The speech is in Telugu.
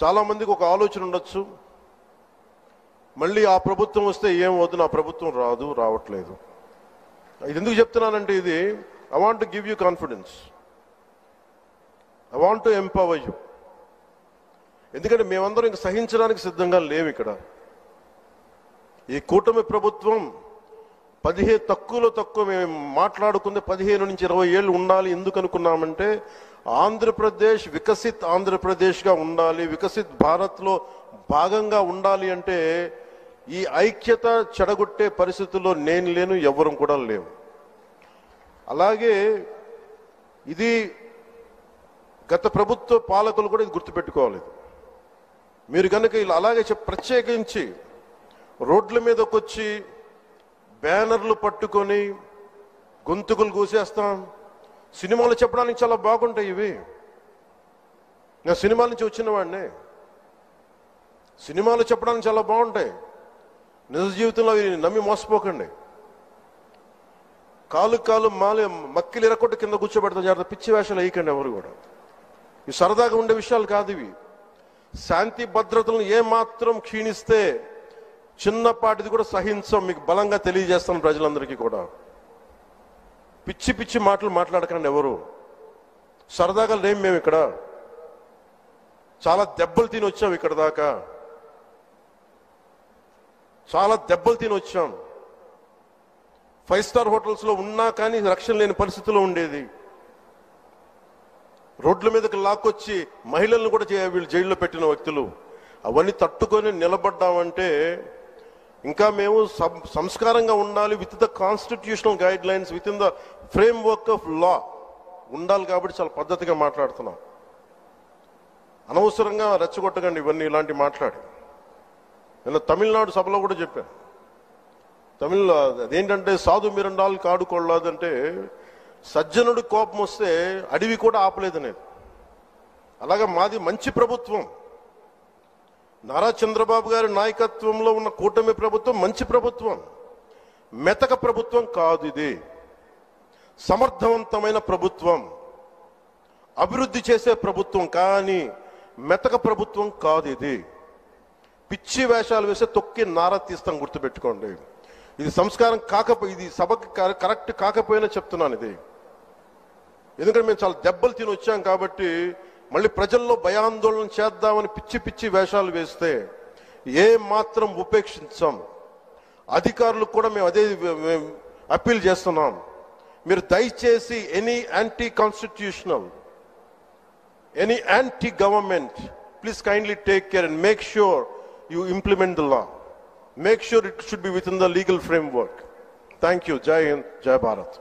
చాలామందికి ఒక ఆలోచన ఉండొచ్చు, మళ్ళీ ఆ ప్రభుత్వం వస్తే ఏమవుతుంది, నా ప్రభుత్వం రావట్లేదు. ఇది ఎందుకు చెప్తున్నానంటే, ఇది I want to give you confidence, I want to empower you. ఎందుకంటే మేమందరం ఇంక సహించడానికి సిద్ధంగా లేవు. ఇక్కడ ఈ కూటమి ప్రభుత్వం 15 తక్కువ మేము మాట్లాడుకుంది 15 నుంచి 20 ఏళ్ళు ఉండాలి. ఎందుకు అనుకున్నామంటే, ఆంధ్రప్రదేశ్ వికసిత్ ఆంధ్రప్రదేశ్గా ఉండాలి, వికసిత్ భారత్లో భాగంగా ఉండాలి. అంటే ఈ ఐక్యత చెడగొట్టే పరిస్థితుల్లో నేను లేను, ఎవరం కూడా లేవు. అలాగే ఇది గత ప్రభుత్వ పాలకులు కూడా ఇది గుర్తుపెట్టుకోవాలి. మీరు కనుక ఇలా అలాగే ప్రత్యేకించి రోడ్ల మీదకి వచ్చి బ్యానర్లు పట్టుకొని గొంతుకులు కూసేస్తాం, సినిమాలు చెప్పడానికి చాలా బాగుంటాయి ఇవి. నేను సినిమాల నుంచి వచ్చిన వాడిని, సినిమాలు చెప్పడానికి చాలా బాగుంటాయి. నిజ జీవితంలో అవి నమ్మి మోసపోకండి. కాలు మక్కిలు ఎరకొట్టి కింద కూర్చోబెడతాం. జాగ్రత్త, పిచ్చి వేషాలు వేయకండి ఎవరు కూడా. ఇవి సరదాగా ఉండే విషయాలు కాదు ఇవి. శాంతి భద్రతలను ఏమాత్రం క్షీణిస్తే చిన్నపాటిది కూడా సహించం. మీకు బలంగా తెలియజేస్తాను ప్రజలందరికీ కూడా. పిచ్చి మాటలు మాట్లాడకండి ఎవరు. సరదాగా లేం మేము ఇక్కడ. చాలా దెబ్బలు తిని వచ్చాం ఇక్కడ దాకా, చాలా దెబ్బలు తిని వచ్చాం. 5 స్టార్ హోటల్స్లో ఉన్నా కానీ రక్షణ లేని పరిస్థితిలో ఉండేది. రోడ్ల మీదకి లాక్కొచ్చి మహిళలను కూడా వీళ్ళు జైల్లో పెట్టిన వ్యక్తులు. అవన్నీ తట్టుకొని నిలబడ్డామంటే ఇంకా మేము సంస్కారంగా ఉండాలి. With the constitutional guide lines, with in the frame work of law ఉండాలి. కాబట్టి చాలా పద్ధతిగా మాట్లాడుతున్నాం. అనవసరంగా రెచ్చగొట్టకండి ఇవన్నీ ఇలాంటి మాట్లాడి. నేను తమిళనాడు సభలో కూడా చెప్పాను. అదేంటంటే సాధు మిరండాలు కాడుకోళ్ళదంటే, సజ్జనుడు కోపం వస్తే అడవి కూడా ఆపలేదనేది. అలాగే మాది మంచి ప్రభుత్వం. నారా చంద్రబాబు గారి నాయకత్వంలో ఉన్న కూటమి ప్రభుత్వం మంచి ప్రభుత్వం, మెతక ప్రభుత్వం కాదు. ఇది సమర్థవంతమైన ప్రభుత్వం, అభివృద్ధి చేసే ప్రభుత్వం, కానీ మెతక ప్రభుత్వం కాదు. ఇది పిచ్చి వేషాలు వేసే తొక్కి నారా తీస్తాం, గుర్తుపెట్టుకోండి. ఇది సంస్కారం కాకపోయి, ఇది సభకి కరెక్ట్ కాకపోయినా చెప్తున్నాను ఇది. ఎందుకంటే మేము చాలా దెబ్బలు తిని వచ్చాం కాబట్టి మళ్ళీ ప్రజల్లో భయాందోళన చేద్దామని పిచ్చి వేషాలు వేస్తే ఏ మాత్రం ఉపేక్షించాం. అధికారులకు కూడా మేము అదే అప్పీల్ చేస్తున్నాం. మీరు దయచేసి any anti constitutional, any anti government, please kindly take care and make sure you implement the law. Make sure it should be within the legal framework. Thank you. Jai Hind, Jai Bharat.